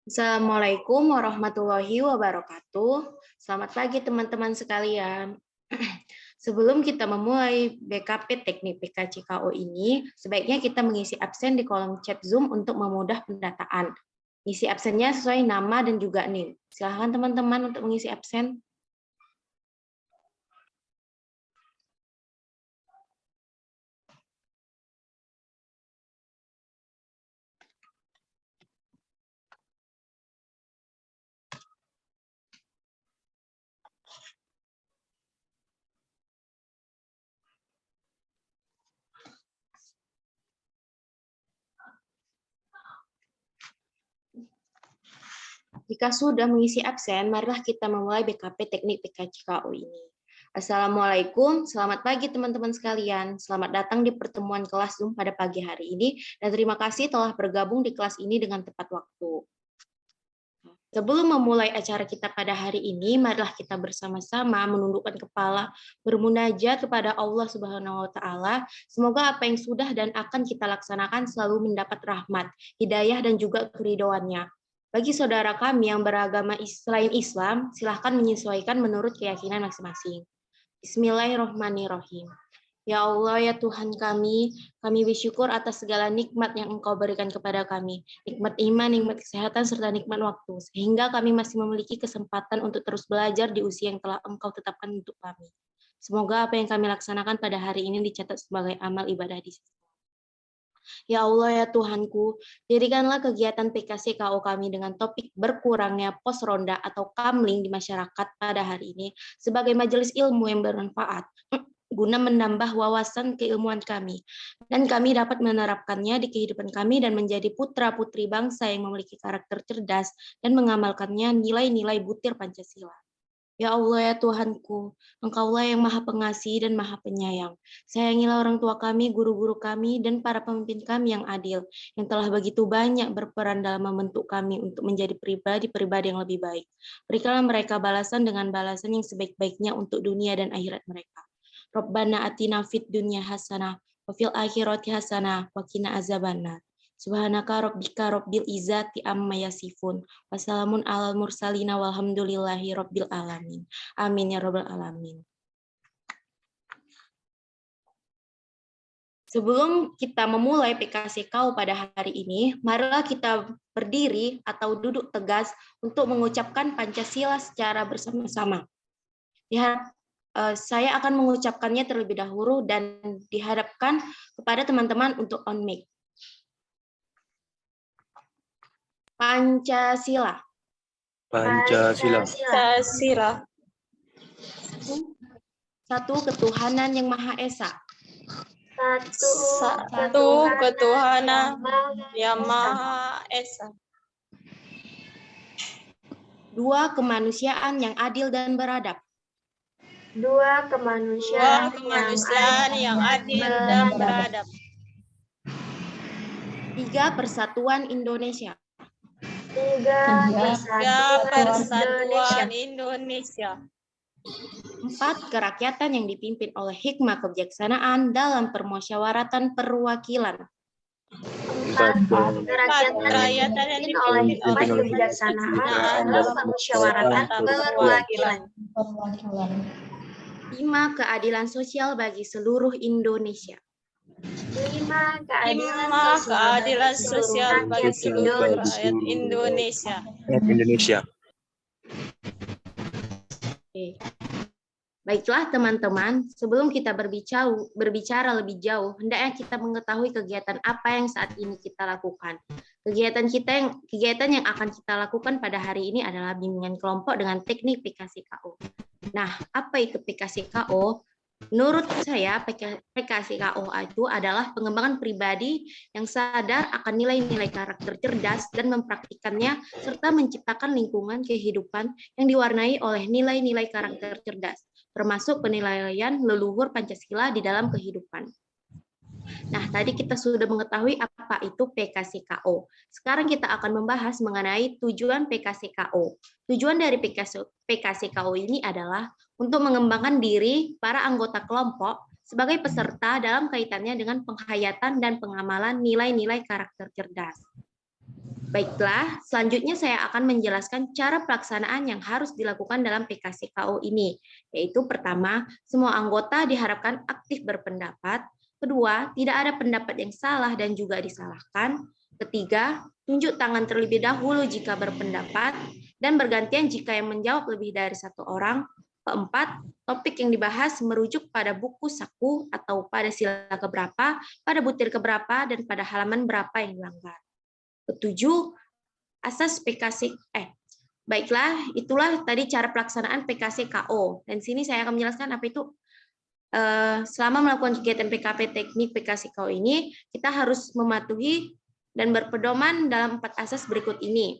Assalamualaikum warahmatullahi wabarakatuh. Selamat pagi teman-teman sekalian. Sebelum kita memulai BKP Teknik PKCKO ini, sebaiknya kita mengisi absen di kolom chat Zoom untuk memudah pendataan. Isi absennya sesuai nama dan juga NIM. Silahkan teman-teman untuk mengisi absen. Jika sudah mengisi absen, marilah kita memulai BKP Teknik PKCKO ini. Assalamualaikum, selamat pagi teman-teman sekalian. Selamat datang di pertemuan kelas Zoom pada pagi hari ini, dan terima kasih telah bergabung di kelas ini dengan tepat waktu. Sebelum memulai acara kita pada hari ini, marilah kita bersama-sama menundukkan kepala, bermunajat kepada Allah Subhanahu wa Ta'ala. Semoga apa yang sudah dan akan kita laksanakan selalu mendapat rahmat, hidayah, dan juga keridhoannya. Bagi saudara kami yang beragama selain Islam, silahkan menyesuaikan menurut keyakinan masing-masing. Bismillahirrahmanirrahim. Ya Allah, ya Tuhan kami bersyukur atas segala nikmat yang Engkau berikan kepada kami. Nikmat iman, nikmat kesehatan, serta nikmat waktu. Sehingga kami masih memiliki kesempatan untuk terus belajar di usia yang telah Engkau tetapkan untuk kami. Semoga apa yang kami laksanakan pada hari ini dicatat sebagai amal ibadah di sisi. Ya Allah, ya Tuhanku, dirikanlah kegiatan PKCKO kami dengan topik berkurangnya pos ronda atau kamling di masyarakat pada hari ini sebagai majelis ilmu yang bermanfaat guna menambah wawasan keilmuan kami, dan kami dapat menerapkannya di kehidupan kami dan menjadi putra-putri bangsa yang memiliki karakter cerdas dan mengamalkannya nilai-nilai butir Pancasila. Ya Allah, ya Tuhanku, Engkaulah yang Maha Pengasih dan Maha Penyayang. Sayangilah orang tua kami, guru-guru kami, dan para pemimpin kami yang adil, yang telah begitu banyak berperan dalam membentuk kami untuk menjadi pribadi-pribadi yang lebih baik. Berikanlah mereka balasan dengan balasan yang sebaik-baiknya untuk dunia dan akhirat mereka. Rabbana atina fid dunya hasanah wa fil akhirati hasanah wa qina azabannar. Subhanaka rabbika rabbil izzati amma yasifun. Wassalamun alal mursalina walhamdulillahi rabbil alamin. Amin ya rabbal alamin. Sebelum kita memulai PKCKO pada hari ini, marilah kita berdiri atau duduk tegas untuk mengucapkan Pancasila secara bersama-sama. Saya akan mengucapkannya terlebih dahulu dan dihadapkan kepada teman-teman untuk on mic. Pancasila. Pancasila. Pancasila. Satu, ketuhanan yang Maha Esa. Satu ketuhanan yang Maha Esa. Dua, kemanusiaan yang adil dan beradab. Dua, kemanusiaan yang adil dan beradab. Tiga, persatuan Indonesia. Tiga, persatuan Indonesia. Empat, kerakyatan yang dipimpin oleh hikmah kebijaksanaan dalam permusyawaratan perwakilan. Empat, kerakyatan yang dipimpin oleh hikmah kebijaksanaan dalam permusyawaratan perwakilan. Lima, keadilan sosial bagi seluruh Indonesia. Lima, keadilan sosial bagi seluruh rakyat Indonesia. Oke. Baiklah teman-teman, sebelum kita berbicara lebih jauh, hendaknya kita mengetahui kegiatan apa yang saat ini kita lakukan. Kegiatan yang akan kita lakukan pada hari ini adalah bimbingan kelompok dengan teknik PKCKO. Nah, apa itu PKCKO? Menurut saya, PKCKO itu adalah pengembangan pribadi yang sadar akan nilai-nilai karakter cerdas dan mempraktikannya, serta menciptakan lingkungan kehidupan yang diwarnai oleh nilai-nilai karakter cerdas, termasuk penilaian leluhur Pancasila di dalam kehidupan. Nah, tadi kita sudah mengetahui apa itu PKCKO. Sekarang kita akan membahas mengenai tujuan PKCKO. Tujuan dari PKCKO ini adalah untuk mengembangkan diri para anggota kelompok sebagai peserta dalam kaitannya dengan penghayatan dan pengamalan nilai-nilai karakter cerdas. Baiklah, selanjutnya saya akan menjelaskan cara pelaksanaan yang harus dilakukan dalam PKCKO ini, yaitu pertama, semua anggota diharapkan aktif berpendapat, kedua, tidak ada pendapat yang salah dan juga disalahkan, ketiga, tunjuk tangan terlebih dahulu jika berpendapat, dan bergantian jika yang menjawab lebih dari satu orang, keempat, topik yang dibahas merujuk pada buku saku atau pada sila keberapa, pada butir keberapa, dan pada halaman berapa yang dilanggar. Ketujuh, asas PKC. Baiklah, itulah tadi cara pelaksanaan PKCKO. Dan sini saya akan menjelaskan apa itu. Selama melakukan kegiatan PKP teknik PKCKO ini, kita harus mematuhi dan berpedoman dalam 4 asas berikut ini.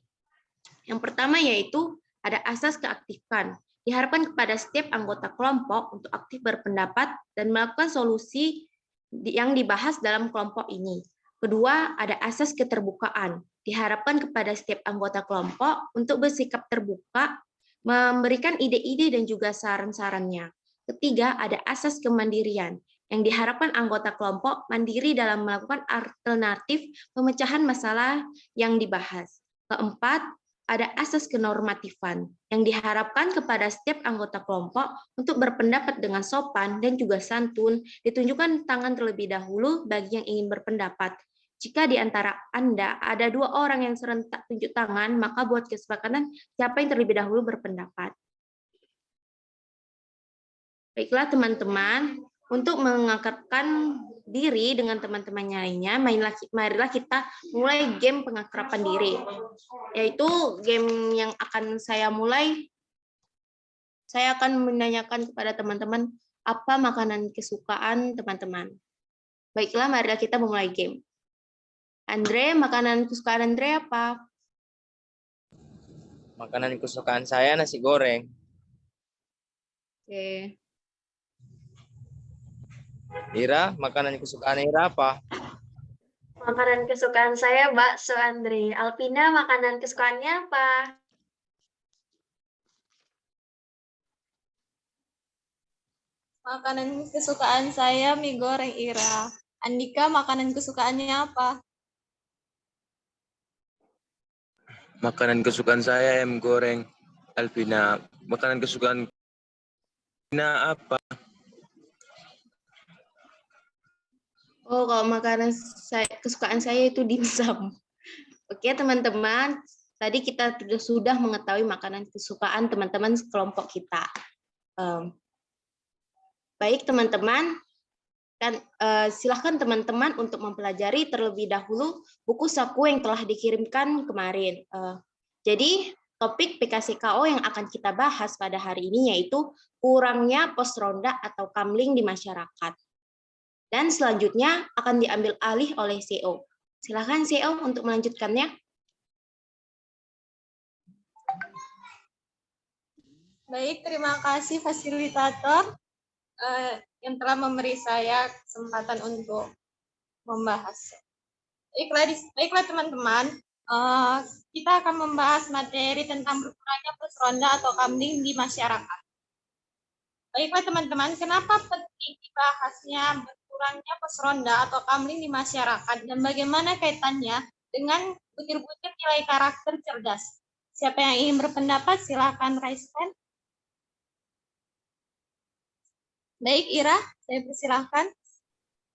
Yang pertama yaitu ada asas keaktifan. Diharapkan kepada setiap anggota kelompok untuk aktif berpendapat dan melakukan solusi yang dibahas dalam kelompok ini. Kedua, ada asas keterbukaan. Diharapkan kepada setiap anggota kelompok untuk bersikap terbuka, memberikan ide-ide dan juga saran-sarannya. Ketiga, ada asas kemandirian, yang diharapkan anggota kelompok mandiri dalam melakukan alternatif pemecahan masalah yang dibahas. Keempat, ada asas kenormatifan, yang diharapkan kepada setiap anggota kelompok untuk berpendapat dengan sopan dan juga santun, ditunjukkan tangan terlebih dahulu bagi yang ingin berpendapat. Jika di antara Anda ada 2 orang yang serentak tunjuk tangan, maka buat kesepakatan siapa yang terlebih dahulu berpendapat. Baiklah teman-teman, untuk mengakrabkan diri dengan teman-teman lainnya, marilah kita mulai game pengakraban diri. Yaitu game yang akan saya mulai, saya akan menanyakan kepada teman-teman apa makanan kesukaan teman-teman. Baiklah, marilah kita memulai game. Andre, makanan kesukaan Andre apa? Makanan kesukaan saya nasi goreng. Oke. Ira, makanan kesukaan Ira apa? Makanan kesukaan saya bakso, Andre. Alpina, makanan kesukaannya apa? Makanan kesukaan saya mie goreng, Ira. Andika, makanan kesukaannya apa? Makanan kesukaan saya ayam goreng. Alvina, makanan kesukaan Alvina apa? Oh, kalau makanan kesukaan saya itu dimsum. Oke, teman-teman. Tadi kita sudah mengetahui makanan kesukaan teman-teman kelompok kita. Baik, teman-teman. Silahkan teman-teman untuk mempelajari terlebih dahulu buku saku yang telah dikirimkan kemarin. Jadi, topik PKCKO yang akan kita bahas pada hari ini yaitu kurangnya pos ronda atau kamling di masyarakat. Dan selanjutnya akan diambil alih oleh CO. Silakan CO untuk melanjutkannya. Baik, terima kasih fasilitator yang telah memberi saya kesempatan untuk membahas. Baiklah teman-teman, kita akan membahas materi tentang berkurangnya pos ronda atau kamling di masyarakat. Baiklah teman-teman, kenapa penting dibahasnya berkurangnya pos ronda atau kamling di masyarakat dan bagaimana kaitannya dengan butir-butir nilai karakter cerdas? Siapa yang ingin berpendapat, silakan raise hand. Baik, Ira, saya persilahkan.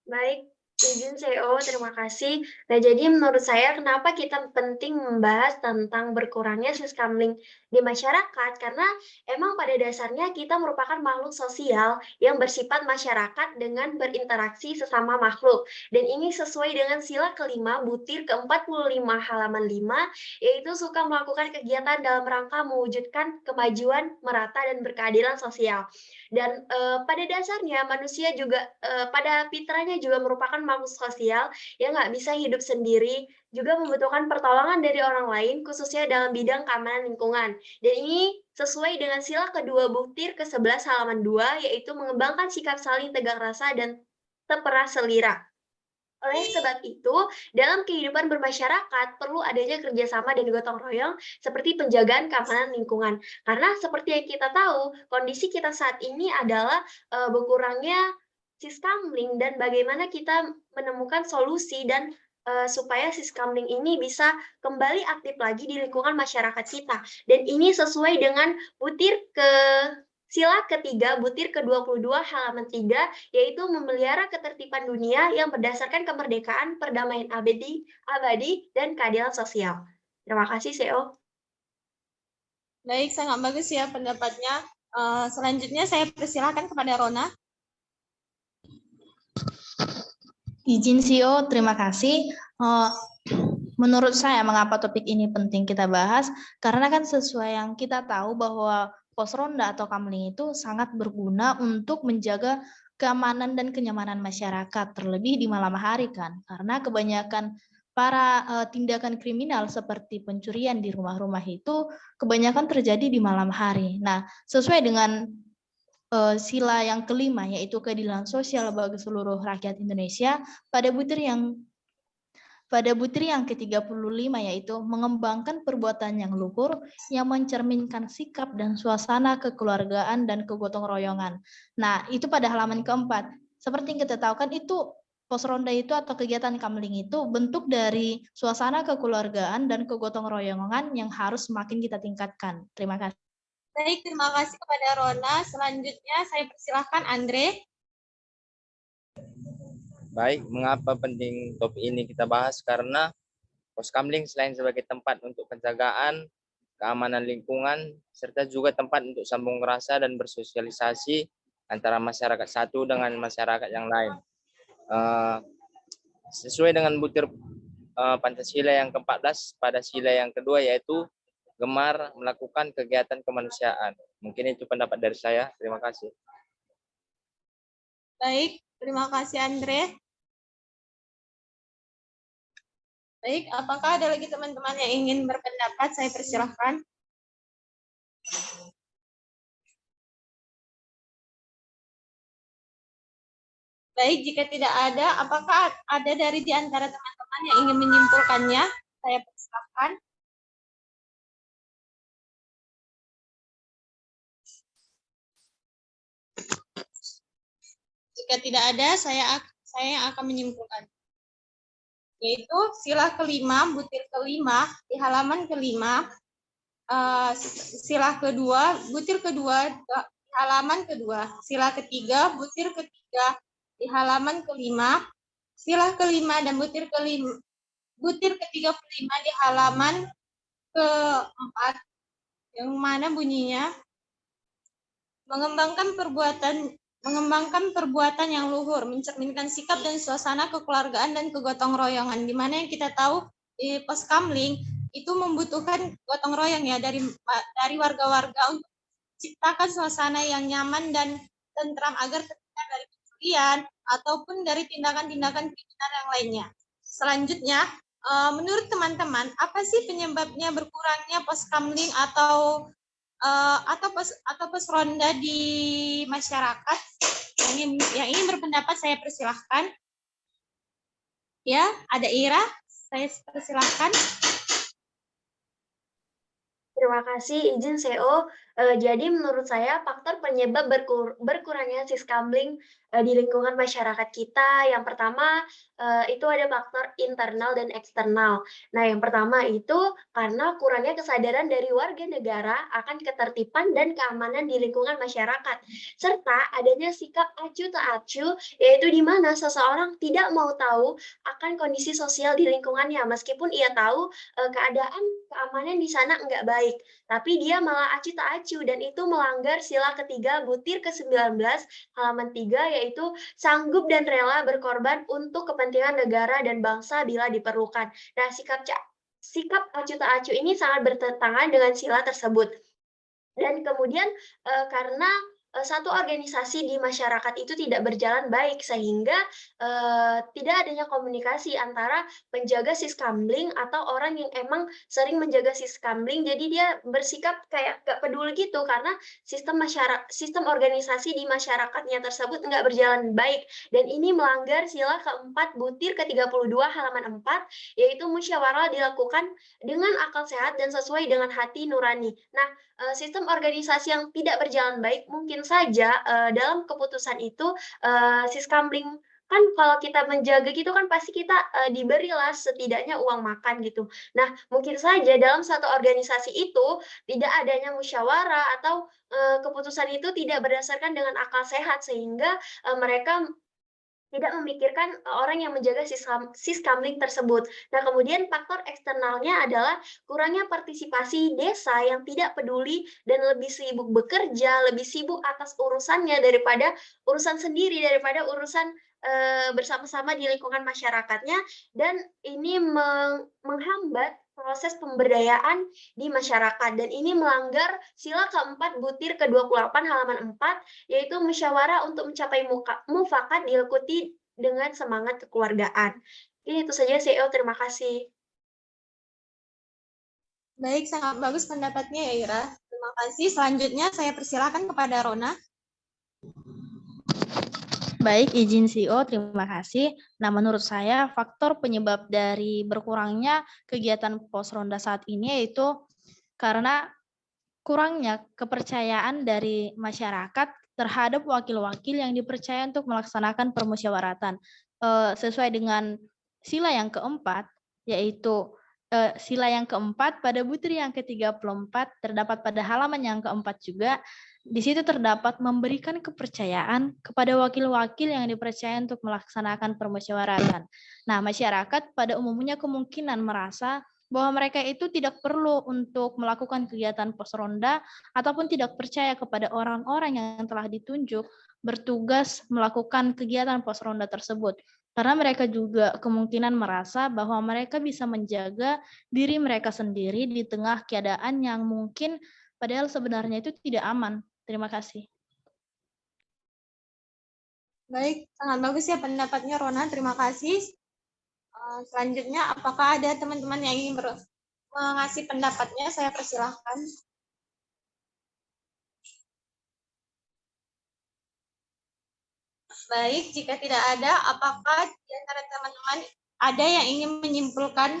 Baik, izin CEO, terima kasih. Nah, jadi menurut saya kenapa kita penting membahas tentang berkurangnya siskamling di masyarakat? Karena emang pada dasarnya kita merupakan makhluk sosial yang bersifat masyarakat dengan berinteraksi sesama makhluk. Dan ini sesuai dengan sila kelima butir ke-45 halaman 5, yaitu suka melakukan kegiatan dalam rangka mewujudkan kemajuan, merata, dan berkeadilan sosial. Dan pada dasarnya manusia juga pada fitrahnya juga merupakan makhluk sosial yang nggak bisa hidup sendiri, juga membutuhkan pertolongan dari orang lain, khususnya dalam bidang keamanan lingkungan. Dan ini sesuai dengan sila kedua butir ke-11 halaman 2, yaitu mengembangkan sikap saling tegang rasa dan teperas selira. Oleh sebab itu, dalam kehidupan bermasyarakat perlu adanya kerjasama dan gotong royong seperti penjagaan keamanan lingkungan. Karena seperti yang kita tahu, kondisi kita saat ini adalah berkurangnya siskamling dan bagaimana kita menemukan solusi dan supaya Siskamling ini bisa kembali aktif lagi di lingkungan masyarakat kita. Dan ini sesuai dengan sila ketiga, butir ke-22 halaman 3, yaitu memelihara ketertiban dunia yang berdasarkan kemerdekaan, perdamaian abadi, dan keadilan sosial. Terima kasih, CEO. Baik, sangat bagus ya pendapatnya. Selanjutnya saya persilahkan kepada Rona. Izin CEO, terima kasih. Menurut saya, mengapa topik ini penting kita bahas? Karena kan sesuai yang kita tahu bahwa pos ronda atau kamling itu sangat berguna untuk menjaga keamanan dan kenyamanan masyarakat, terlebih di malam hari kan. Karena kebanyakan para tindakan kriminal seperti pencurian di rumah-rumah itu kebanyakan terjadi di malam hari. Nah, sesuai dengan sila yang kelima, yaitu keadilan sosial bagi seluruh rakyat Indonesia, pada butir yang ke-35, yaitu mengembangkan perbuatan yang luhur yang mencerminkan sikap dan suasana kekeluargaan dan kegotong royongan. Nah, itu pada halaman keempat. Seperti yang kita tahu kan itu pos ronda itu atau kegiatan kamling itu bentuk dari suasana kekeluargaan dan kegotong royongan yang harus semakin kita tingkatkan. Terima kasih. Baik, terima kasih kepada Rona. Selanjutnya saya persilahkan Andre. Baik, mengapa penting topik ini kita bahas? Karena Poskamling selain sebagai tempat untuk penjagaan, keamanan lingkungan, serta juga tempat untuk sambung rasa dan bersosialisasi antara masyarakat satu dengan masyarakat yang lain. Sesuai dengan butir Pancasila yang ke-14 pada sila yang kedua, yaitu gemar melakukan kegiatan kemanusiaan. Mungkin itu pendapat dari saya. Terima kasih. Baik, terima kasih Andre. Baik, apakah ada lagi teman-teman yang ingin berpendapat? Saya persilahkan. Baik, jika tidak ada, apakah ada dari di antara teman-teman yang ingin menyimpulkannya? Saya persilahkan. Jika tidak ada, saya yang akan menyimpulkan. Yaitu sila kelima, butir kelima, di halaman kelima, sila kedua, butir kedua, di halaman kedua, sila ketiga, butir ketiga, di halaman kelima, sila kelima dan butir ke-35 di halaman ke-4, yang mana bunyinya mengembangkan perbuatan yang luhur, mencerminkan sikap dan suasana kekeluargaan dan kegotong royongan, di mana yang kita tahu di Poskamling itu membutuhkan gotong royong ya dari warga-warga untuk menciptakan suasana yang nyaman dan tentram agar terhindar dari pencurian ataupun dari tindakan-tindakan kriminal yang lainnya. Selanjutnya, menurut teman-teman, apa sih penyebabnya berkurangnya Poskamling atau pos ronda di masyarakat? Yang ingin berpendapat saya persilahkan. Ya, ada Ira, saya persilahkan. Terima kasih, izin CEO. Jadi menurut saya faktor penyebab berkurangnya Siskamling di lingkungan masyarakat kita, yang pertama itu ada faktor internal dan eksternal. Nah, yang pertama itu karena kurangnya kesadaran dari warga negara akan ketertiban dan keamanan di lingkungan masyarakat, serta adanya sikap acuh tak acuh, yaitu di mana seseorang tidak mau tahu akan kondisi sosial di lingkungannya, meskipun ia tahu keadaan keamanan di sana enggak baik, tapi dia malah acuh tak acuh, dan itu melanggar sila ketiga butir ke-19 halaman 3, yaitu sanggup dan rela berkorban untuk kepentingan negara dan bangsa bila diperlukan. Nah, sikap acuh tak acuh ini sangat bertentangan dengan sila tersebut. Dan kemudian karena satu organisasi di masyarakat itu tidak berjalan baik, sehingga tidak adanya komunikasi antara penjaga Siskamling atau orang yang emang sering menjaga Siskamling, jadi dia bersikap kayak gak peduli gitu, karena sistem organisasi di masyarakatnya tersebut nggak berjalan baik, dan ini melanggar sila keempat butir ke-32 halaman 4, yaitu musyawarah dilakukan dengan akal sehat dan sesuai dengan hati nurani. Nah, sistem organisasi yang tidak berjalan baik mungkin saja dalam keputusan itu Siskamling kan kalau kita menjaga gitu kan pasti kita diberilah setidaknya uang makan gitu. Nah, mungkin saja dalam satu organisasi itu tidak adanya musyawarah atau keputusan itu tidak berdasarkan dengan akal sehat sehingga mereka tidak memikirkan orang yang menjaga siskamling tersebut. Nah, kemudian faktor eksternalnya adalah kurangnya partisipasi desa yang tidak peduli dan lebih sibuk bekerja, lebih sibuk atas urusannya daripada urusan sendiri, daripada urusan bersama-sama di lingkungan masyarakatnya, dan ini menghambat proses pemberdayaan di masyarakat, dan ini melanggar sila keempat butir ke-28 halaman 4, yaitu musyawarah untuk mencapai mufakat diikuti dengan semangat kekeluargaan. Ini itu saja CEO, terima kasih. Baik, sangat bagus pendapatnya ya Ira. Terima kasih. Selanjutnya saya persilakan kepada Rona. Baik, izin CEO, terima kasih. Nah, menurut saya faktor penyebab dari berkurangnya kegiatan pos ronda saat ini yaitu karena kurangnya kepercayaan dari masyarakat terhadap wakil-wakil yang dipercaya untuk melaksanakan permusyawaratan. Sesuai dengan sila yang keempat, yaitu sila yang keempat pada butir yang ke-34 terdapat pada halaman yang keempat juga. Di situ terdapat memberikan kepercayaan kepada wakil-wakil yang dipercaya untuk melaksanakan permusyawaratan. Nah, masyarakat pada umumnya kemungkinan merasa bahwa mereka itu tidak perlu untuk melakukan kegiatan pos ronda ataupun tidak percaya kepada orang-orang yang telah ditunjuk bertugas melakukan kegiatan pos ronda tersebut. Karena mereka juga kemungkinan merasa bahwa mereka bisa menjaga diri mereka sendiri di tengah keadaan yang mungkin padahal sebenarnya itu tidak aman. Terima kasih. Baik, sangat bagus ya pendapatnya Rona. Terima kasih. Selanjutnya, apakah ada teman-teman yang ingin mengasih pendapatnya? Saya persilahkan. Baik, jika tidak ada, apakah di antara teman-teman ada yang ingin menyimpulkan?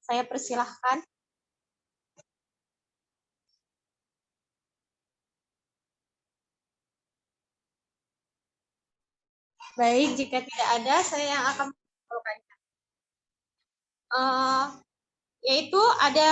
Saya persilahkan. Baik, jika tidak ada, saya yang akan menyimpulkannya. Yaitu ada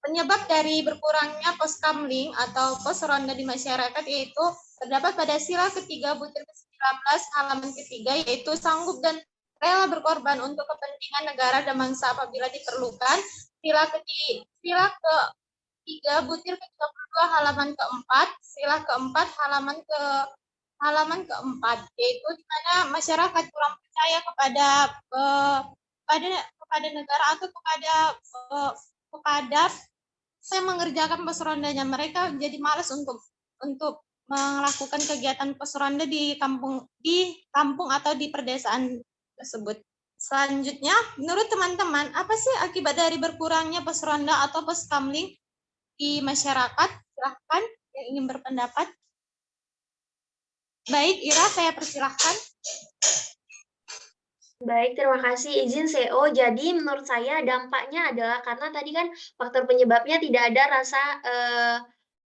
penyebab dari berkurangnya poskamling atau pos ronda di masyarakat, yaitu terdapat pada sila ketiga butir ke-19 halaman ketiga, yaitu sanggup dan rela berkorban untuk kepentingan negara dan bangsa apabila diperlukan. Sila ketiga butir ke-32 halaman keempat, sila keempat halaman keempat, yaitu di mana masyarakat kurang percaya kepada negara atau kepada saya mengerjakan pos rondanya. Mereka jadi malas untuk melakukan kegiatan pos ronda di kampung atau di perdesaan tersebut. Selanjutnya, menurut teman-teman, apa sih akibat dari berkurangnya pos ronda atau pos kamling di masyarakat? Silahkan yang ingin berpendapat. Baik, Ira, saya persilahkan. Baik, terima kasih izin CEO. Jadi menurut saya dampaknya adalah karena tadi kan faktor penyebabnya tidak ada rasa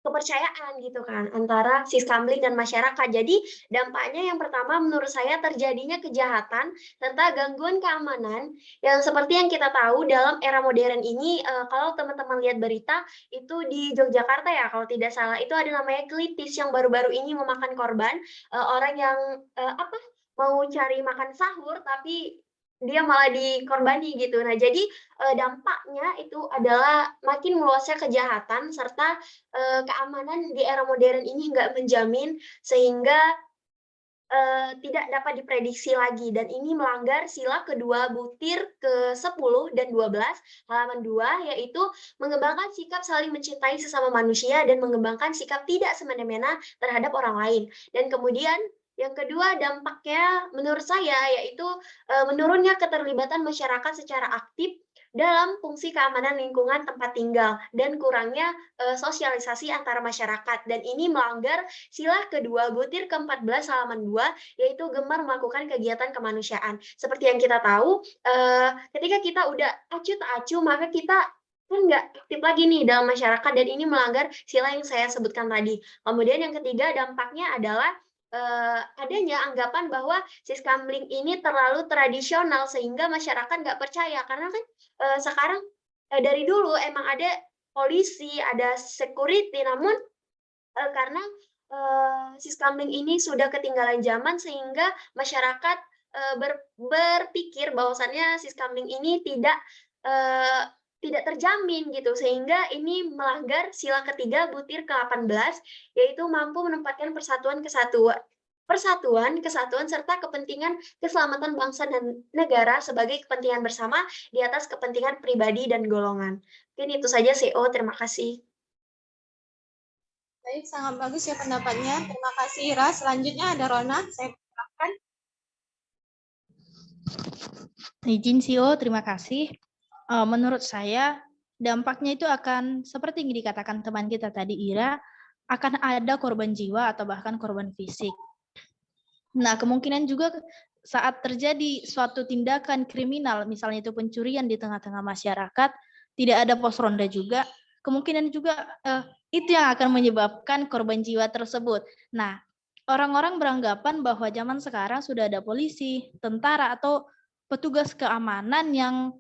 kepercayaan gitu kan antara siskamling dan masyarakat. Jadi dampaknya yang pertama menurut saya terjadinya kejahatan serta gangguan keamanan yang seperti yang kita tahu dalam era modern ini. Kalau teman-teman lihat berita itu di Yogyakarta ya kalau tidak salah, itu ada namanya Klitis yang baru-baru ini memakan korban, orang yang mau cari makan sahur tapi dia malah dikorbani gitu. Nah, jadi dampaknya itu adalah makin meluasnya kejahatan serta keamanan di era modern ini nggak menjamin sehingga tidak dapat diprediksi lagi, dan ini melanggar sila kedua butir ke-10 dan 12 halaman 2, yaitu mengembangkan sikap saling mencintai sesama manusia dan mengembangkan sikap tidak semena-mena terhadap orang lain. Dan kemudian yang kedua dampaknya menurut saya yaitu menurunnya keterlibatan masyarakat secara aktif dalam fungsi keamanan lingkungan tempat tinggal dan kurangnya sosialisasi antara masyarakat, dan ini melanggar sila kedua butir ke-14 halaman 2, yaitu gemar melakukan kegiatan kemanusiaan. Seperti yang kita tahu, ketika kita udah acuh tak acuh maka kita kan nggak aktif lagi nih dalam masyarakat, dan ini melanggar sila yang saya sebutkan tadi. Kemudian yang ketiga dampaknya adalah adanya anggapan bahwa siskamling ini terlalu tradisional sehingga masyarakat nggak percaya karena kan sekarang dari dulu emang ada polisi, ada security, namun karena siskamling ini sudah ketinggalan zaman sehingga masyarakat berpikir bahwasannya siskamling ini tidak terjamin gitu, sehingga ini melanggar sila ketiga butir ke-18, yaitu mampu menempatkan persatuan, kesatuan, serta kepentingan keselamatan bangsa dan negara sebagai kepentingan bersama di atas kepentingan pribadi dan golongan. Mungkin itu saja CO, terima kasih. Baik, sangat bagus ya pendapatnya. Terima kasih Ira. Selanjutnya ada Rona. Saya persilakan. Izin CEO, terima kasih. Menurut saya, dampaknya itu akan seperti yang dikatakan teman kita tadi, Ira, akan ada korban jiwa atau bahkan korban fisik. Nah, kemungkinan juga saat terjadi suatu tindakan kriminal, misalnya itu pencurian di tengah-tengah masyarakat, tidak ada pos ronda juga, kemungkinan juga itu yang akan menyebabkan korban jiwa tersebut. Nah, orang-orang beranggapan bahwa zaman sekarang sudah ada polisi, tentara, atau petugas keamanan yang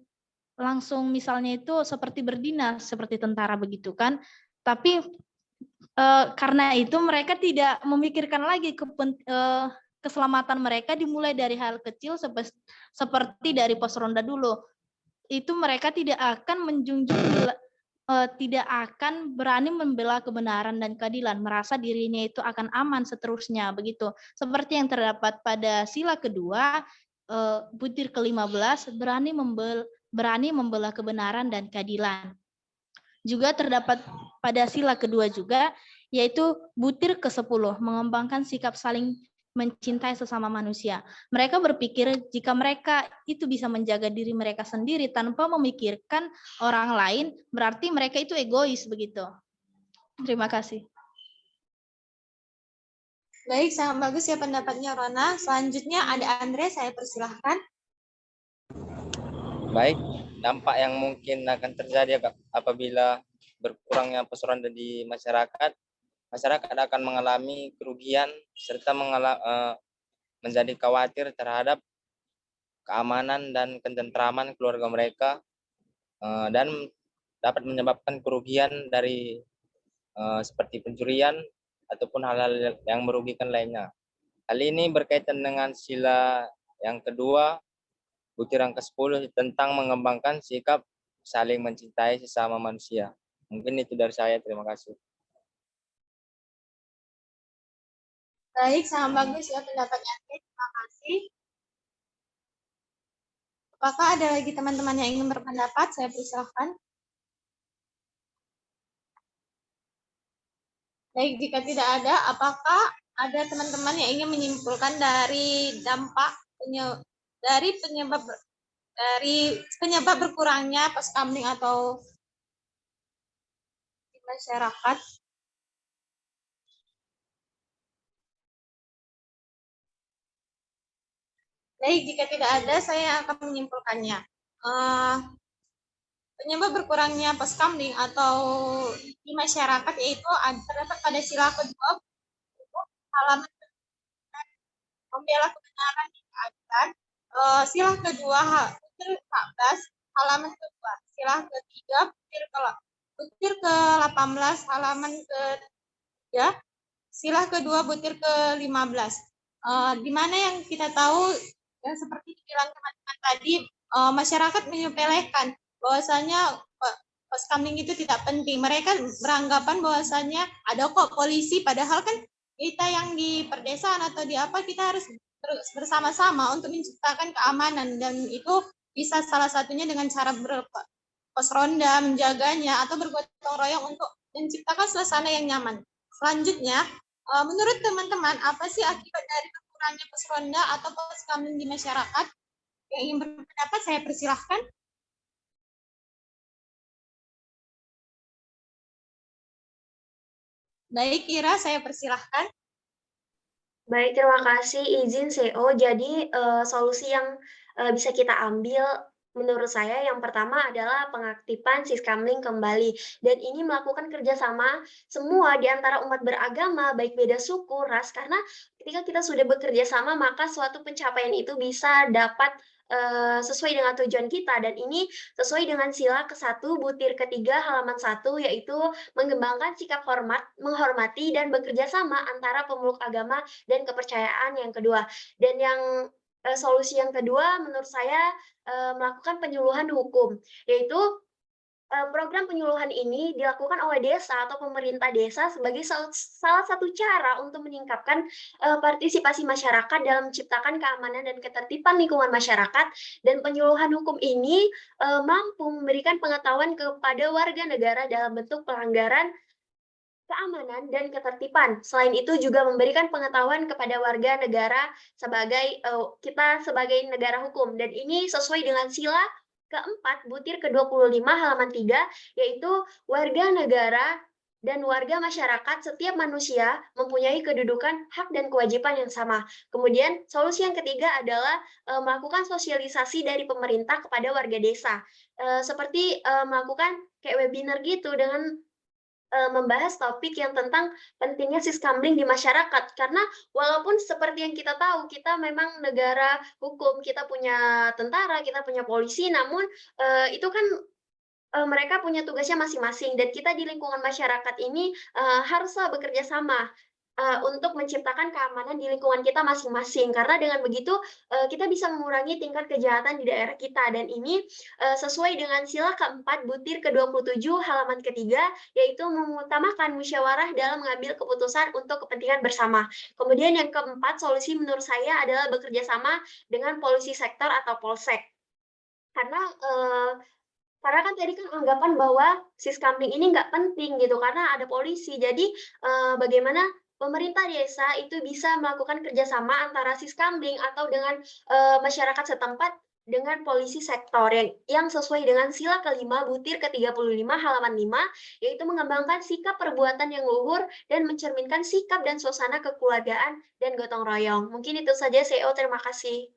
langsung misalnya itu seperti berdinas, seperti tentara begitu kan. Tapi karena itu mereka tidak memikirkan lagi keselamatan mereka dimulai dari hal kecil seperti dari pos ronda dulu. Itu mereka tidak akan tidak akan berani membela kebenaran dan keadilan, merasa dirinya itu akan aman seterusnya begitu. Seperti yang terdapat pada sila kedua butir ke-15, berani membela kebenaran dan keadilan. Juga terdapat pada sila kedua juga, yaitu butir ke-10, mengembangkan sikap saling mencintai sesama manusia. Mereka berpikir jika mereka itu bisa menjaga diri mereka sendiri tanpa memikirkan orang lain, berarti mereka itu egois begitu. Terima kasih. Baik, sangat bagus ya pendapatnya Rona. Selanjutnya ada Andre, saya persilahkan. Baik, dampak yang mungkin akan terjadi apabila berkurangnya pos ronda di masyarakat akan mengalami kerugian serta menjadi khawatir terhadap keamanan dan ketentraman keluarga mereka dan dapat menyebabkan kerugian dari seperti pencurian ataupun hal-hal yang merugikan lainnya. Hal ini berkaitan dengan sila yang kedua, butiran ke-10 tentang mengembangkan sikap saling mencintai sesama manusia. Mungkin itu dari saya, terima kasih. Baik, sangat bagus ya pendapatnya. Terima kasih. Apakah ada lagi teman-teman yang ingin berpendapat? Saya persilahkan. Baik, jika tidak ada, apakah ada teman-teman yang ingin menyimpulkan dari dampak penyebab berkurangnya poskamling atau di masyarakat? Baik, jika tidak ada, saya akan menyimpulkannya. Penyebab berkurangnya poskamling atau di masyarakat yaitu terdapat pada sila kedua, halaman membela kebenaran dan keadilan. Sila kedua, butir 14, halaman kedua. Sila ketiga, butir ke-18, halaman ke-3. Sila kedua, butir ke-15. Di mana yang kita tahu, yang seperti dibilang teman-teman tadi, masyarakat menyepelekan bahwasanya poskamling itu tidak penting. Mereka beranggapan bahwasanya ada kok polisi, padahal kan kita yang di perdesaan atau di apa, kita harus bersama-sama untuk menciptakan keamanan, dan itu bisa salah satunya dengan cara pos ronda, menjaganya, atau bergotong royong untuk menciptakan suasana yang nyaman. Selanjutnya, menurut teman-teman, apa sih akibat dari berkurangnya pos ronda atau poskamling di masyarakat? Yang ingin berpendapat, saya persilahkan. Baik, Ira, saya persilahkan. Baik, terima kasih. Izin CEO. Jadi solusi yang bisa kita ambil Menurut saya yang pertama adalah pengaktifan Siskamling kembali, dan ini melakukan kerjasama semua di antara umat beragama, baik beda suku, ras, karena ketika kita sudah bekerja sama maka suatu pencapaian itu bisa dapat sesuai dengan tujuan kita, dan ini sesuai dengan sila ke-1 butir ketiga halaman 1, yaitu mengembangkan sikap hormat, menghormati dan bekerja sama antara pemeluk agama dan kepercayaan yang kedua. Dan yang solusi yang kedua menurut saya melakukan penyuluhan hukum, yaitu program penyuluhan ini dilakukan oleh desa atau pemerintah desa sebagai salah satu cara untuk meningkatkan partisipasi masyarakat dalam menciptakan keamanan dan ketertiban lingkungan masyarakat, dan penyuluhan hukum ini mampu memberikan pengetahuan kepada warga negara dalam bentuk pelanggaran keamanan dan ketertiban. Selain itu juga memberikan pengetahuan kepada warga negara sebagai kita sebagai negara hukum, dan ini sesuai dengan sila ke-4 butir ke-25 halaman 3, yaitu warga negara dan warga masyarakat setiap manusia mempunyai kedudukan, hak dan kewajiban yang sama. Kemudian solusi yang ketiga adalah melakukan sosialisasi dari pemerintah kepada warga desa. Seperti melakukan kayak webinar gitu dengan membahas topik yang tentang pentingnya Siskamling di masyarakat. Karena walaupun seperti yang kita tahu, kita memang negara hukum, kita punya tentara, kita punya polisi, namun itu kan mereka punya tugasnya masing-masing, dan kita di lingkungan masyarakat ini haruslah bekerja sama untuk menciptakan keamanan di lingkungan kita masing-masing. Karena dengan begitu kita bisa mengurangi tingkat kejahatan di daerah kita, dan ini sesuai dengan sila ke-4 butir ke-27 halaman ketiga, yaitu mengutamakan musyawarah dalam mengambil keputusan untuk kepentingan bersama. Kemudian yang keempat, solusi menurut saya adalah bekerja sama dengan polisi sektor atau polsek. Karena kan tadi kan anggapan bahwa Siskamling ini nggak penting gitu karena ada polisi. Jadi bagaimana pemerintah desa itu bisa melakukan kerjasama antara Siskamling atau dengan masyarakat setempat dengan polisi sektor yang sesuai dengan sila ke-5 butir ke-35 halaman 5, yaitu mengembangkan sikap perbuatan yang luhur dan mencerminkan sikap dan suasana kekeluargaan dan gotong royong. Mungkin itu saja CEO, terima kasih.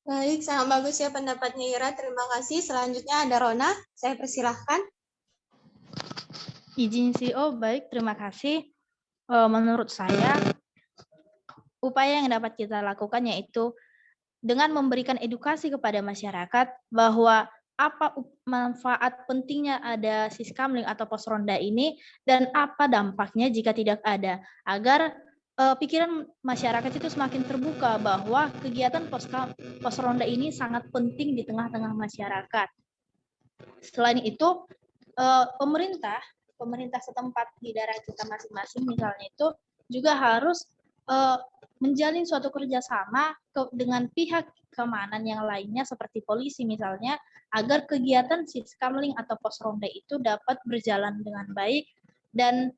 Baik, sangat bagus ya pendapatnya Ira. Terima kasih. Selanjutnya ada Rona. Saya persilahkan. Izin CEO, baik, terima kasih. Menurut saya, upaya yang dapat kita lakukan yaitu dengan memberikan edukasi kepada masyarakat bahwa apa manfaat pentingnya ada Siskamling atau pos ronda ini dan apa dampaknya jika tidak ada, agar pikiran masyarakat itu semakin terbuka bahwa kegiatan pos ronda ini sangat penting di tengah-tengah masyarakat. Selain itu, pemerintah setempat di daerah kita masing-masing misalnya itu juga harus menjalin suatu kerjasama dengan pihak keamanan yang lainnya seperti polisi misalnya, agar kegiatan Siskamling atau pos ronda itu dapat berjalan dengan baik dan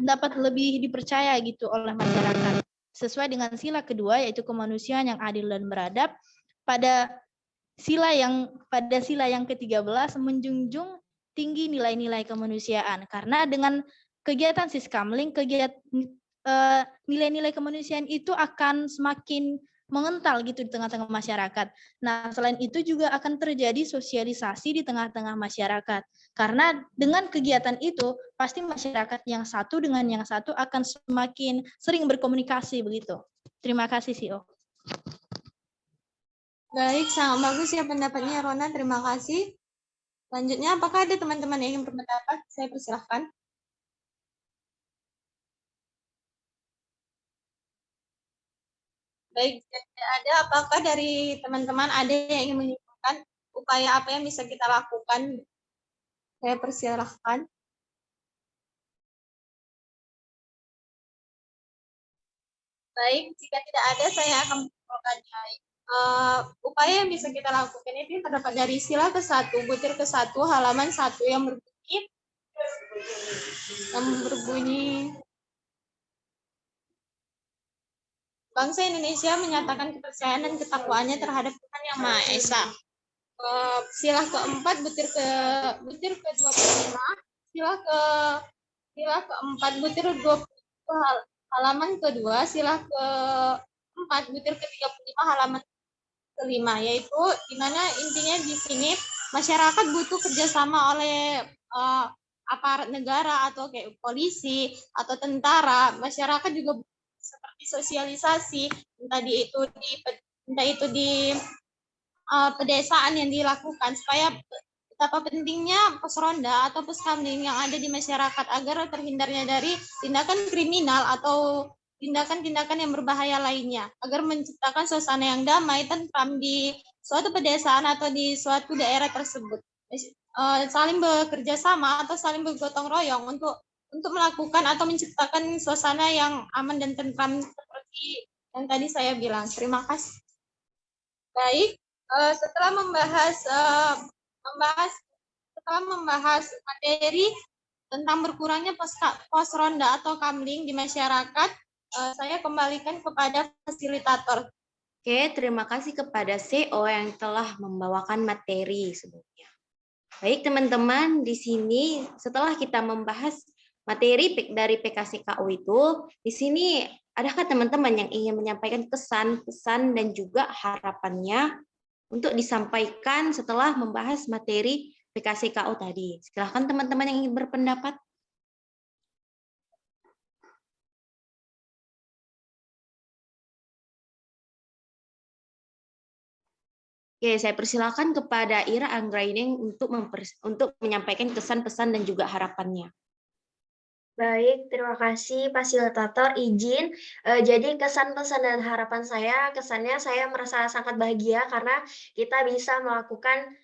dapat lebih dipercaya gitu oleh masyarakat. Sesuai dengan sila kedua yaitu kemanusiaan yang adil dan beradab, pada sila yang ke-13 menjunjung tinggi nilai-nilai kemanusiaan. Karena dengan kegiatan Siskamling, nilai-nilai kemanusiaan itu akan semakin mengental gitu di tengah-tengah masyarakat. Nah, selain itu juga akan terjadi sosialisasi di tengah-tengah masyarakat. Karena dengan kegiatan itu, pasti masyarakat yang satu dengan yang satu akan semakin sering berkomunikasi begitu. Terima kasih, CEO. Baik, sangat bagus ya pendapatnya Rona. Terima kasih. Selanjutnya, apakah ada teman-teman yang ingin berpendapat? Saya persilahkan. Baik, jika ada, apakah dari teman-teman ada yang ingin menyimpulkan upaya apa yang bisa kita lakukan? Saya persilahkan. Baik, jika tidak ada, saya akan menyimpulkannya. Upaya yang bisa kita lakukan itu terdapat dari sila ke-1, butir ke-1, halaman 1 yang berbunyi bangsa Indonesia menyatakan kepercayaan dan ketakwaannya terhadap Tuhan Yang Maha Esa. Sila ke-4 butir ke-25, sila ke-4 butir 20 halaman ke-2, sila ke-4 butir ke-35 halaman kelima, yaitu di mana intinya di sini masyarakat butuh kerjasama oleh aparat negara atau kayak polisi atau tentara. Masyarakat juga seperti sosialisasi, entah itu di pedesaan yang dilakukan supaya betapa pentingnya pos ronda atau poskamling yang ada di masyarakat agar terhindarnya dari tindakan kriminal atau tindakan-tindakan yang berbahaya lainnya, agar menciptakan suasana yang damai, tentram di suatu pedesaan atau di suatu daerah tersebut. Saling bekerja sama atau saling bergotong royong untuk melakukan atau menciptakan suasana yang aman dan tentram seperti yang tadi saya bilang. Terima kasih. Baik, setelah membahas materi tentang berkurangnya pos ronda atau kamling di masyarakat, saya kembalikan kepada fasilitator. Oke, terima kasih kepada CO yang telah membawakan materi sebelumnya. Baik teman-teman, di sini setelah kita membahas materi dari PKCKU itu, di sini adakah teman-teman yang ingin menyampaikan kesan, pesan, dan juga harapannya untuk disampaikan setelah membahas materi PKCKU tadi? Silahkan teman-teman yang ingin berpendapat. Oke, saya persilakan kepada Ira Anggraining untuk menyampaikan kesan, pesan, dan juga harapannya. Baik, terima kasih fasilitator izin. Jadi kesan, pesan, dan harapan saya, kesannya saya merasa sangat bahagia karena kita bisa melakukan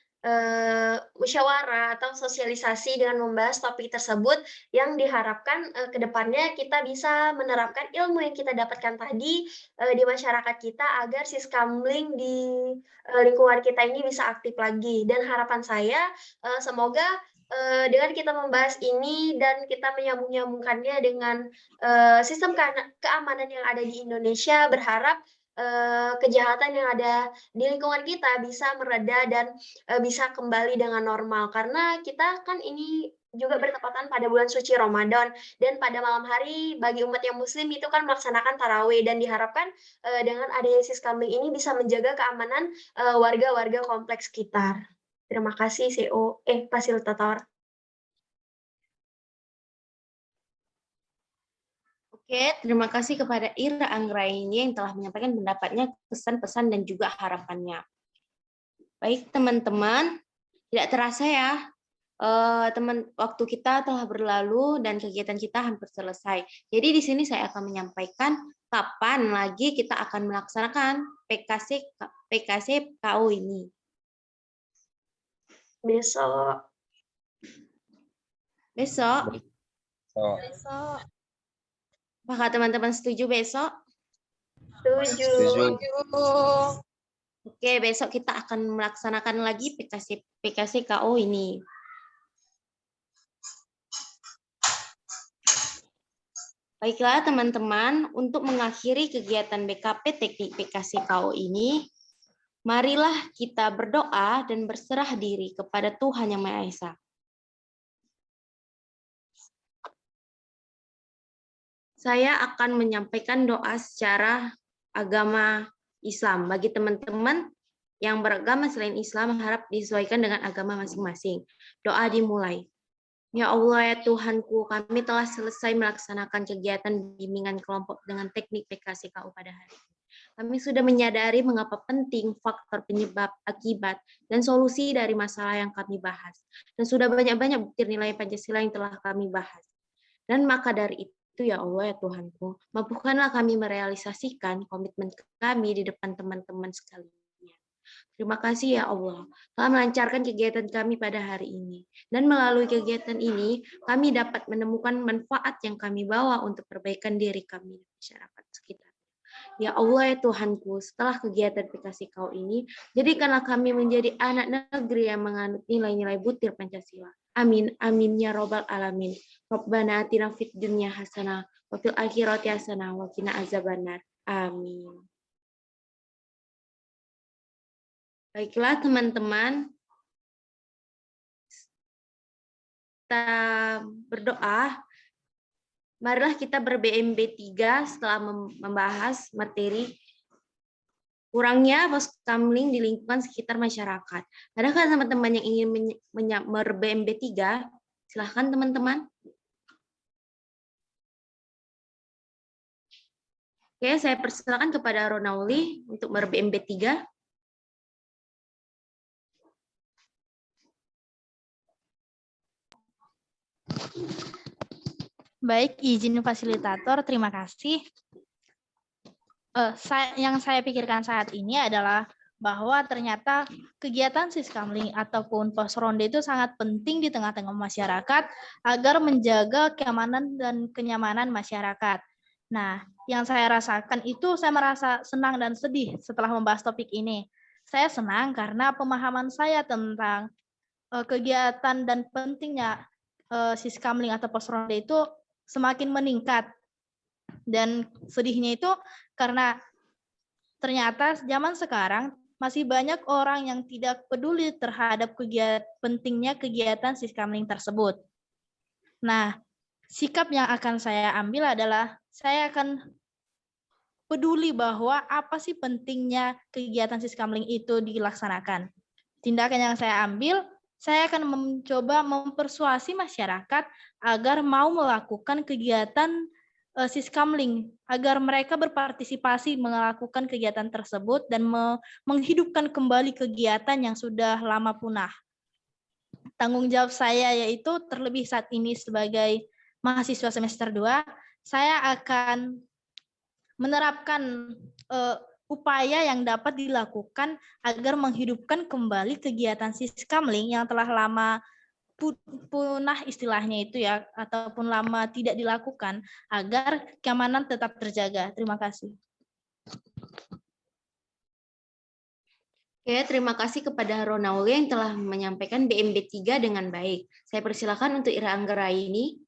musyawarah atau sosialisasi dengan membahas topik tersebut yang diharapkan ke depannya kita bisa menerapkan ilmu yang kita dapatkan tadi di masyarakat kita agar siskamling di lingkungan kita ini bisa aktif lagi. Dan harapan saya semoga dengan kita membahas ini dan kita menyambung-nyambungkannya dengan sistem keamanan yang ada di Indonesia, berharap kejahatan yang ada di lingkungan kita bisa mereda dan bisa kembali dengan normal. Karena kita kan ini juga bertepatan pada bulan suci Ramadan dan pada malam hari bagi umat yang muslim itu kan melaksanakan tarawih dan diharapkan dengan adanya siskamling ini bisa menjaga keamanan warga-warga kompleks sekitar. Terima kasih CO, fasilitator. Oke, terima kasih kepada Ira Anggraini yang telah menyampaikan pendapatnya, kesan, pesan, dan juga harapannya. Baik teman-teman, tidak terasa ya, waktu kita telah berlalu dan kegiatan kita hampir selesai. Jadi di sini saya akan menyampaikan kapan lagi kita akan melaksanakan PKCKU ini. Besok. Besok. Apakah teman-teman setuju besok? Setuju. Oke, besok kita akan melaksanakan lagi PKCKU ini. Baiklah teman-teman, untuk mengakhiri kegiatan BKP Teknik PKCKU ini, marilah kita berdoa dan berserah diri kepada Tuhan Yang Maha Esa. Saya akan menyampaikan doa secara agama Islam. Bagi teman-teman yang beragama selain Islam, harap disesuaikan dengan agama masing-masing. Doa dimulai. Ya Allah, ya Tuhanku, kami telah selesai melaksanakan kegiatan bimbingan kelompok dengan teknik PKCKU pada hari ini. Kami sudah menyadari mengapa penting faktor penyebab, akibat, dan solusi dari masalah yang kami bahas. Dan sudah banyak-banyak bukti nilai Pancasila yang telah kami bahas. Dan maka dari itu, ya Allah, ya Tuhanku, mampukanlah kami merealisasikan komitmen kami di depan teman-teman sekalian. Terima kasih ya Allah, telah melancarkan kegiatan kami pada hari ini. Dan melalui kegiatan ini, kami dapat menemukan manfaat yang kami bawa untuk perbaikan diri kami dan masyarakat sekitar. Ya Allah, ya Tuhanku, setelah kegiatan PKCKU ini, jadikanlah kami menjadi anak negeri yang menganut nilai-nilai butir Pancasila. Amin, amin ya robbal alamin. Rabbana atina fid dunya hasanah wa fil akhirati hasanah wa qina azabannar. Amin. Baiklah teman-teman, kita berdoa. Marilah kita ber-BMB 3 setelah membahas materi kurangnya poskamling di lingkungan sekitar masyarakat. Adakah teman-teman yang ingin ber-BMB 3? Silahkan teman-teman. Oke, saya persilakan kepada Ronauli untuk ber-BMB 3. Baik, izin fasilitator, terima kasih. Yang saya pikirkan saat ini adalah bahwa ternyata kegiatan siskamling ataupun posronde itu sangat penting di tengah-tengah masyarakat agar menjaga keamanan dan kenyamanan masyarakat. Nah, yang saya rasakan itu saya merasa senang dan sedih setelah membahas topik ini. Saya senang karena pemahaman saya tentang kegiatan dan pentingnya siskamling atau posronde itu semakin meningkat. Dan sedihnya itu karena ternyata zaman sekarang masih banyak orang yang tidak peduli terhadap pentingnya kegiatan siskamling tersebut. Nah, sikap yang akan saya ambil adalah saya akan peduli bahwa apa sih pentingnya kegiatan siskamling itu dilaksanakan. Tindakan yang saya ambil, saya akan mencoba mempersuasi masyarakat agar mau melakukan kegiatan siskamling, agar mereka berpartisipasi melakukan kegiatan tersebut dan menghidupkan kembali kegiatan yang sudah lama punah. Tanggung jawab saya yaitu terlebih saat ini sebagai mahasiswa semester 2, saya akan menerapkan upaya yang dapat dilakukan agar menghidupkan kembali kegiatan siskamling yang telah lama punah istilahnya itu ya, ataupun lama tidak dilakukan agar keamanan tetap terjaga. Terima kasih. Oke, terima kasih kepada Ronauli yang telah menyampaikan BMB 3 dengan baik. Saya persilakan untuk Ira Anggraini.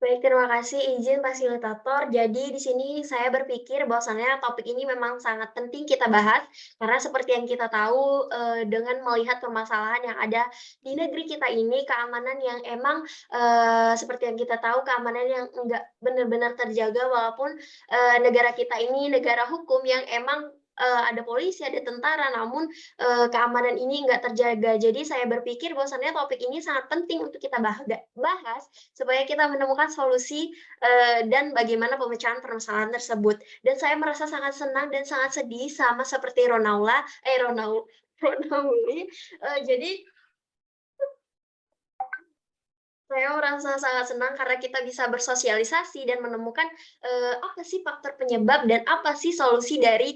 Baik, terima kasih izin fasilitator. Jadi di sini saya berpikir bahwasannya topik ini memang sangat penting kita bahas karena seperti yang kita tahu dengan melihat permasalahan yang ada di negeri kita ini, keamanan yang emang seperti yang kita tahu keamanan yang enggak benar-benar terjaga walaupun negara kita ini negara hukum yang emang ada polisi, ada tentara, namun keamanan ini enggak terjaga. Jadi saya berpikir bahwasannya topik ini sangat penting untuk kita bahas supaya kita menemukan solusi dan bagaimana pemecahan permasalahan tersebut. Dan saya merasa sangat senang dan sangat sedih sama seperti Ronauli. Jadi saya merasa sangat senang karena kita bisa bersosialisasi dan menemukan apa sih faktor penyebab dan apa sih solusi dari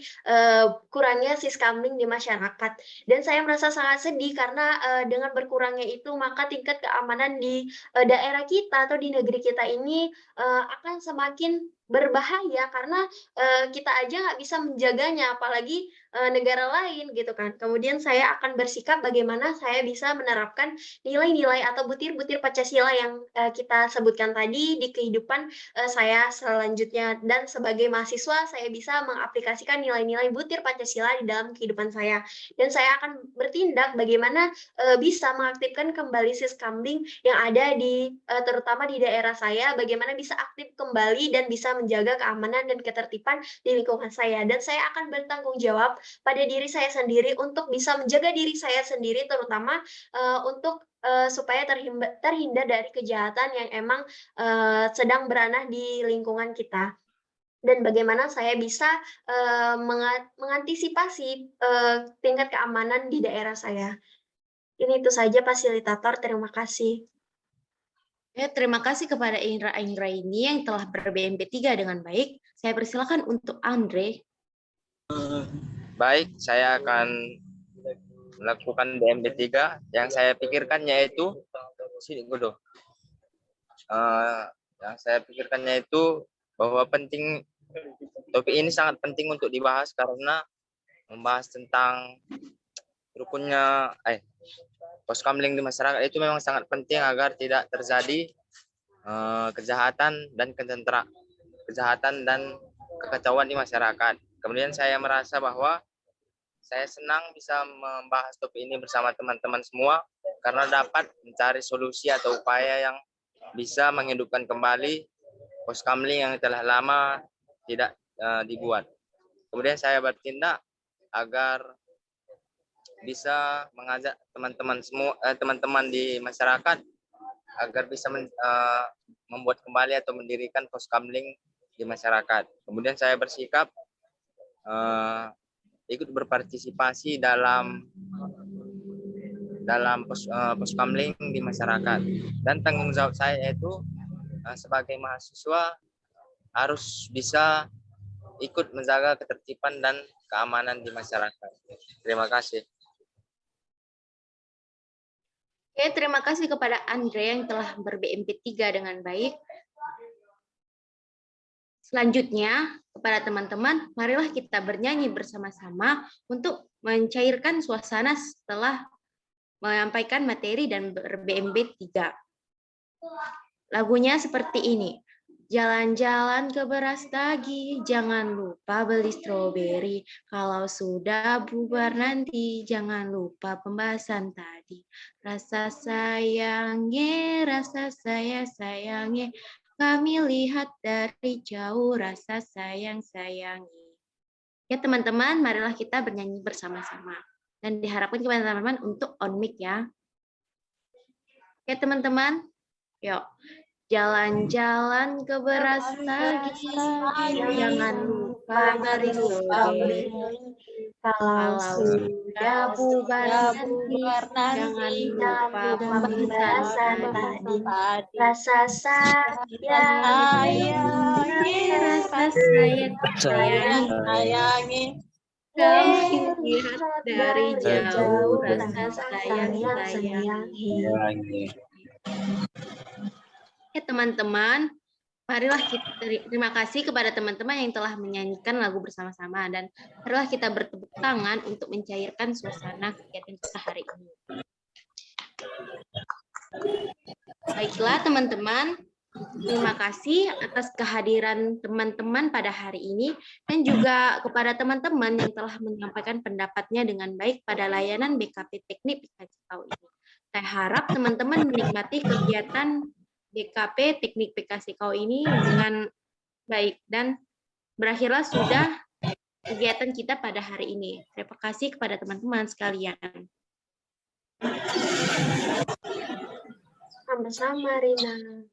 kurangnya siskamling di masyarakat. Dan saya merasa sangat sedih karena dengan berkurangnya itu maka tingkat keamanan di daerah kita atau di negeri kita ini akan semakin berbahaya karena kita aja nggak bisa menjaganya, apalagi negara lain gitu kan. Kemudian saya akan bersikap bagaimana saya bisa menerapkan nilai-nilai atau butir-butir Pancasila yang kita sebutkan tadi di kehidupan saya selanjutnya, dan sebagai mahasiswa saya bisa mengaplikasikan nilai-nilai butir Pancasila di dalam kehidupan saya, dan saya akan bertindak bagaimana bisa mengaktifkan kembali siskamling yang ada di terutama di daerah saya, bagaimana bisa aktif kembali dan bisa menjaga keamanan dan ketertiban di lingkungan saya, dan saya akan bertanggung jawab pada diri saya sendiri untuk bisa menjaga diri saya sendiri, terutama untuk supaya terhindar dari kejahatan yang emang sedang beranak di lingkungan kita. Dan bagaimana saya bisa mengantisipasi tingkat keamanan di daerah saya. Ini itu saja fasilitator, terima kasih. Ya, terima kasih kepada Indra ini yang telah ber-BMB 3 dengan baik. Saya persilakan untuk Andre. Baik, saya akan melakukan BMB 3. Yang saya pikirkan yaitu yang saya pikirkannya itu bahwa topik ini sangat penting untuk dibahas karena membahas tentang rukunnya poskamling di masyarakat itu memang sangat penting agar tidak terjadi kejahatan dan kekacauan di masyarakat. Kemudian saya merasa bahwa saya senang bisa membahas topik ini bersama teman-teman semua karena dapat mencari solusi atau upaya yang bisa menghidupkan kembali poskamling yang telah lama tidak dibuat. Kemudian saya bertindak agar bisa mengajak teman-teman di masyarakat agar bisa membuat kembali atau mendirikan poskamling di masyarakat. Kemudian saya bersikap ikut berpartisipasi dalam poskamling di masyarakat, dan tanggung jawab saya itu sebagai mahasiswa harus bisa ikut menjaga ketertiban dan keamanan di masyarakat. Terima kasih. Oke, terima kasih kepada Andre yang telah ber-BMP 3 dengan baik. Selanjutnya, kepada teman-teman, marilah kita bernyanyi bersama-sama untuk mencairkan suasana setelah menyampaikan materi dan ber-BMP 3. Lagunya seperti ini. Jalan-jalan ke Brastagi, jangan lupa beli stroberi. Kalau sudah bubar nanti, jangan lupa pembahasan tadi. Rasa sayangnya, kami lihat dari jauh, rasa sayang-sayangi. Ya teman-teman, marilah kita bernyanyi bersama-sama. Dan diharapkan kepada teman-teman untuk on mic ya. Ya teman-teman, yuk. Jalan-jalan ke Brastagi, jangan lupa beli stroberi. Kalau sudah bubar nanti, jangan lupa pembahasan tadi. Rasa sayangi, Rasa sayangi, kami lihat dari jauh, rasa sayang-sayangi. Ya teman-teman, marilah kita terima kasih kepada teman-teman yang telah menyanyikan lagu bersama-sama, dan marilah kita bertepuk tangan untuk mencairkan suasana kegiatan kita hari ini. Baiklah teman-teman, terima kasih atas kehadiran teman-teman pada hari ini, dan juga kepada teman-teman yang telah menyampaikan pendapatnya dengan baik pada layanan BKP Teknik PKCKU ini. Saya harap teman-teman menikmati kegiatan BKP Teknik PKCKU ini dengan baik, dan berakhirlah sudah kegiatan kita pada hari ini. Terima kasih kepada teman-teman sekalian. Sama-sama, Rina.